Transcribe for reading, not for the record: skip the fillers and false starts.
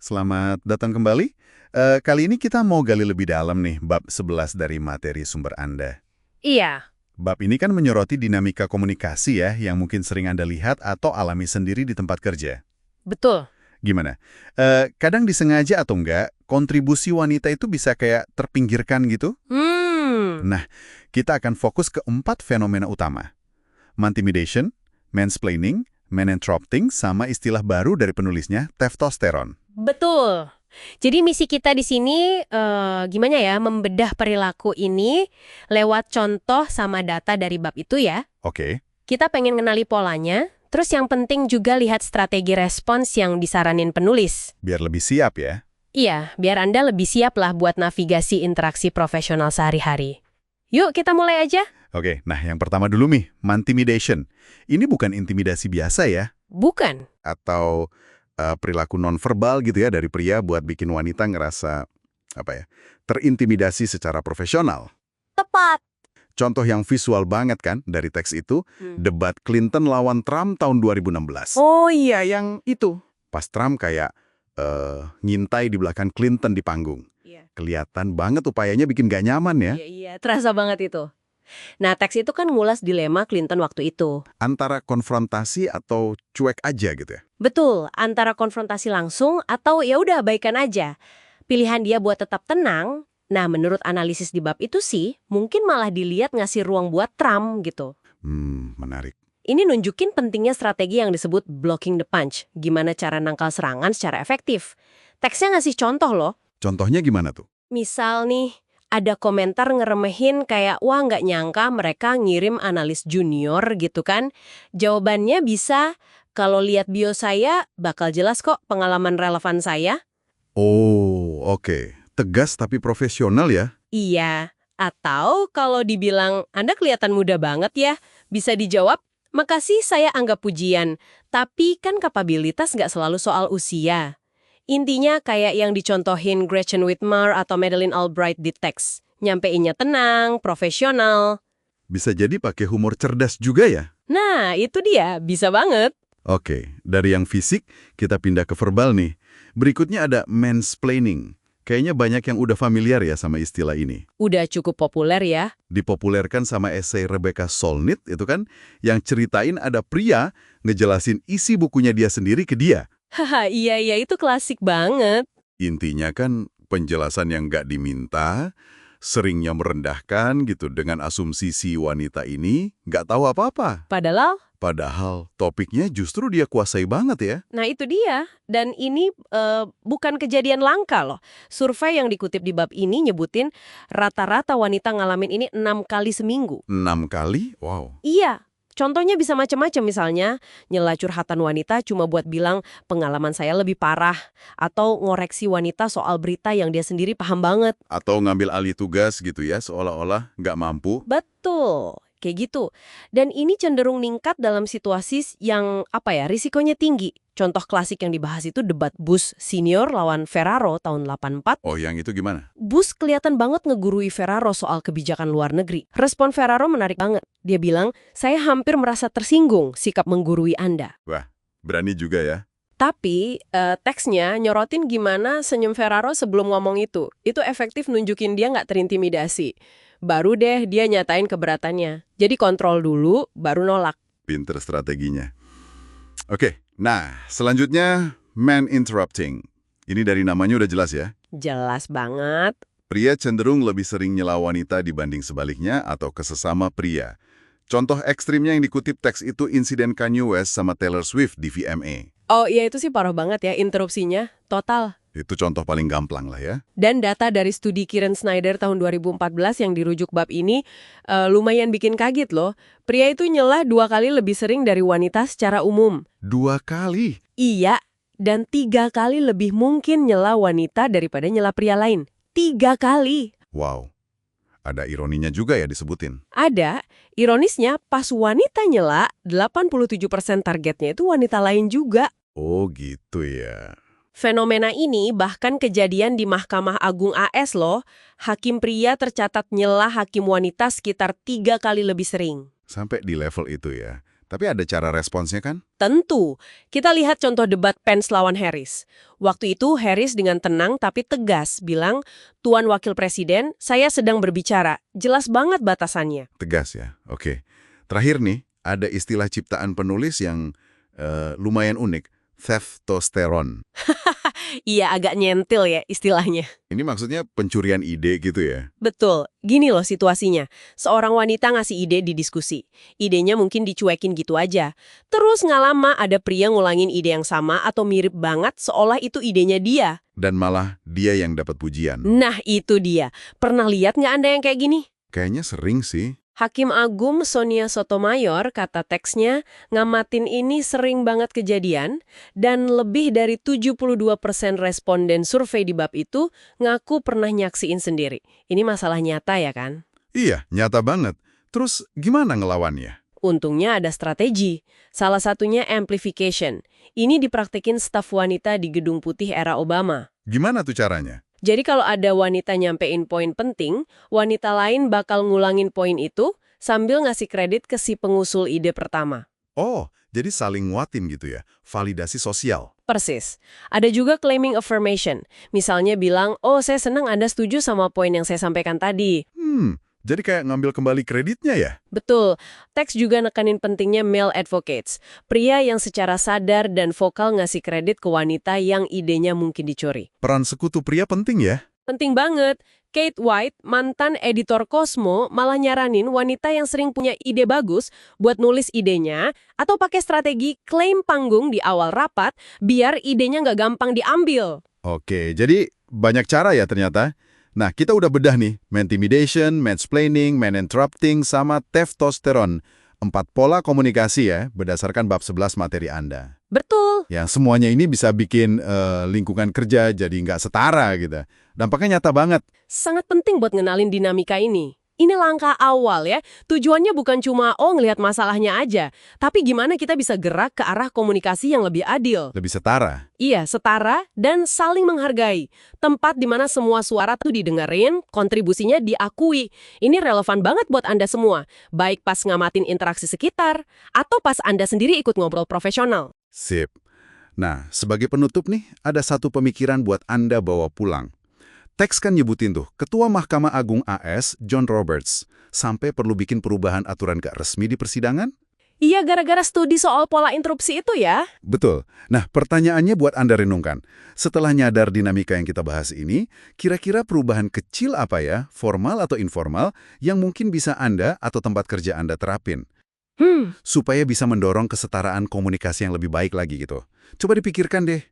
Selamat datang kembali. Kali ini kita mau gali lebih dalam nih bab 11 dari materi sumber Anda. Iya, Bab ini kan menyoroti dinamika komunikasi ya, yang mungkin sering Anda lihat atau alami sendiri di tempat kerja. betul. Gimana? Kadang disengaja atau enggak, kontribusi wanita itu bisa kayak terpinggirkan gitu. Hmm, Nah, kita akan fokus ke 4 fenomena utama. Mantimidation, mansplaining, manentropting, sama istilah baru dari penulisnya, testosteron. betul. Jadi misi kita di sini gimana ya, membedah perilaku ini lewat contoh sama data dari bab itu ya. Oke. Kita pengen kenali polanya, terus yang penting juga lihat strategi respons yang disaranin penulis. Biar lebih siap ya. Iya, biar Anda lebih siap lah buat navigasi interaksi profesional sehari-hari. Yuk kita mulai aja. Oke, nah yang pertama dulu nih, mantimidation. Ini bukan intimidasi biasa ya, Bukan. atau perilaku nonverbal gitu ya dari pria buat bikin wanita ngerasa, apa ya, terintimidasi secara profesional. Tepat. Contoh yang visual banget kan dari teks itu, debat Clinton lawan Trump tahun 2016. Oh iya, yang itu. Pas Trump kayak ngintai di belakang Clinton di panggung. Iya. Kelihatan banget upayanya bikin gak nyaman ya. Iya, terasa banget itu. Nah, teks itu kan ngulas dilema Clinton waktu itu. Antara konfrontasi atau cuek aja gitu ya. Betul, antara konfrontasi langsung atau ya udah abaikan aja. Pilihan dia buat tetap tenang, nah menurut analisis di bab itu sih, mungkin malah dilihat ngasih ruang buat Trump gitu. Menarik. Ini nunjukin pentingnya strategi yang disebut blocking the punch, gimana cara nangkal serangan secara efektif. Teksnya ngasih contoh loh, Contohnya gimana tuh? misal nih, ada komentar ngeremehin kayak, wah nggak nyangka mereka ngirim analis junior gitu kan. Jawabannya bisa, kalau lihat bio saya, bakal jelas kok pengalaman relevan saya. Oh, oke. Tegas tapi profesional ya? Iya, atau kalau dibilang, Anda kelihatan muda banget ya, bisa dijawab, makasih saya anggap pujian, tapi kan kapabilitas nggak selalu soal usia. Intinya kayak yang dicontohin Gretchen Whitmer atau Madeleine Albright di teks. Nyampeinnya tenang, profesional. Bisa jadi pakai humor cerdas juga ya? Nah, itu dia, bisa banget. Oke, dari yang fisik, kita pindah ke verbal nih. Berikutnya ada mansplaining. Kayaknya banyak yang udah familiar ya sama istilah ini. Udah cukup populer ya. Dipopulerkan sama esai Rebecca Solnit itu kan, yang ceritain ada pria ngejelasin isi bukunya dia sendiri ke dia. Haha, iya, itu klasik banget. Intinya kan penjelasan yang nggak diminta, seringnya merendahkan gitu dengan asumsi si wanita ini nggak tahu apa-apa. Padahal topiknya justru dia kuasai banget ya. Nah itu dia. Dan ini bukan kejadian langka loh. Survei yang dikutip di bab ini nyebutin rata-rata wanita ngalamin ini 6 kali seminggu. 6 kali? Wow. Iya. Contohnya bisa macam-macam, misalnya nyela curhatan wanita cuma buat bilang pengalaman saya lebih parah, atau ngoreksi wanita soal berita yang dia sendiri paham banget. Atau ngambil alih tugas gitu ya, seolah-olah nggak mampu. Betul, kayak gitu. Dan ini cenderung ningkat dalam situasi yang risikonya tinggi. Contoh klasik yang dibahas itu debat Bush senior lawan Ferraro tahun 84. Oh, yang itu gimana? Bush kelihatan banget ngegurui Ferraro soal kebijakan luar negeri. Respon Ferraro menarik banget. Dia bilang, saya hampir merasa tersinggung sikap menggurui Anda. Wah, berani juga ya. Tapi teksnya nyorotin gimana senyum Ferraro sebelum ngomong itu. Itu efektif nunjukin dia nggak terintimidasi. Baru deh dia nyatain keberatannya. Jadi kontrol dulu, baru nolak. Pinter strateginya. Oke, nah selanjutnya man interrupting. Ini dari namanya udah jelas ya. Jelas banget. Pria cenderung lebih sering nyela wanita dibanding sebaliknya atau ke sesama pria. Contoh ekstrimnya yang dikutip teks itu insiden Kanye West sama Taylor Swift di VMA. Oh iya itu sih parah banget ya interupsinya. Total. Itu contoh paling gamplang lah ya. Dan data dari studi Kiran Snyder tahun 2014 yang dirujuk bab ini lumayan bikin kaget loh. Pria itu nyela 2 kali lebih sering dari wanita secara umum. 2 kali? Iya, dan 3 kali lebih mungkin nyela wanita daripada nyela pria lain. 3 kali. Wow, ada ironinya juga ya disebutin. Ada, ironisnya pas wanita nyela, 87% targetnya itu wanita lain juga. Oh gitu ya. Fenomena ini bahkan kejadian di Mahkamah Agung AS loh. Hakim pria tercatat nyela hakim wanita sekitar 3 kali lebih sering. Sampai di level itu ya. Tapi ada cara responsnya kan? Tentu. Kita lihat contoh debat Pence lawan Harris. Waktu itu Harris dengan tenang tapi tegas bilang, "Tuan Wakil Presiden, saya sedang berbicara." Jelas banget batasannya. Tegas ya, oke. Terakhir nih, ada istilah ciptaan penulis yang lumayan unik, testosteron. Iya, agak nyentil ya istilahnya. Ini maksudnya pencurian ide gitu ya? Betul. Gini loh situasinya. Seorang wanita ngasih ide di diskusi. Idenya mungkin dicuekin gitu aja. Terus nggak lama ada pria ngulangin ide yang sama atau mirip banget seolah itu idenya dia. Dan malah dia yang dapat pujian. Nah, itu dia. Pernah lihat nggak Anda yang kayak gini? Kayaknya sering sih. Hakim Agung Sonia Sotomayor, kata teksnya, ngamatin ini sering banget kejadian, dan lebih dari 72% responden survei di bab itu ngaku pernah nyaksiin sendiri. Ini masalah nyata ya kan? Iya, nyata banget. Terus gimana ngelawannya? Untungnya ada strategi. Salah satunya amplification. Ini dipraktekin staf wanita di Gedung Putih era Obama. Gimana tuh caranya? Jadi kalau ada wanita nyampein poin penting, wanita lain bakal ngulangin poin itu sambil ngasih kredit ke si pengusul ide pertama. Oh, jadi saling nguatin gitu ya, validasi sosial. Persis. Ada juga claiming affirmation. Misalnya bilang, "Oh, saya senang Anda setuju sama poin yang saya sampaikan tadi." Jadi kayak ngambil kembali kreditnya ya? Betul. Teks juga nekanin pentingnya male advocates. Pria yang secara sadar dan vokal ngasih kredit ke wanita yang idenya mungkin dicuri. Peran sekutu pria penting ya? Penting banget. Kate White, mantan editor Cosmo, malah nyaranin wanita yang sering punya ide bagus buat nulis idenya atau pakai strategi klaim panggung di awal rapat biar idenya nggak gampang diambil. Oke, jadi banyak cara ya ternyata. Nah, kita udah bedah nih, intimidation, mansplaining, man-interrupting, sama testosteron. 4 pola komunikasi ya, berdasarkan bab 11 materi Anda. Betul. Yang semuanya ini bisa bikin lingkungan kerja jadi nggak setara gitu. Dampaknya nyata banget. Sangat penting buat ngenalin dinamika ini. Ini langkah awal ya. Tujuannya bukan cuma ngelihat masalahnya aja, tapi gimana kita bisa gerak ke arah komunikasi yang lebih adil. Lebih setara. Iya, setara dan saling menghargai. Tempat di mana semua suara tuh didengerin, kontribusinya diakui. Ini relevan banget buat Anda semua, baik pas ngamatin interaksi sekitar, atau pas Anda sendiri ikut ngobrol profesional. Sip. Nah, sebagai penutup nih, ada satu pemikiran buat Anda bawa pulang. Teks kan nyebutin tuh, Ketua Mahkamah Agung AS, John Roberts, sampai perlu bikin perubahan aturan gak resmi di persidangan? Iya, gara-gara studi soal pola interupsi itu ya. Betul. Nah, pertanyaannya buat Anda renungkan. Setelah nyadar dinamika yang kita bahas ini, kira-kira perubahan kecil apa ya, formal atau informal, yang mungkin bisa Anda atau tempat kerja Anda terapin? Supaya bisa mendorong kesetaraan komunikasi yang lebih baik lagi gitu. Coba dipikirkan deh.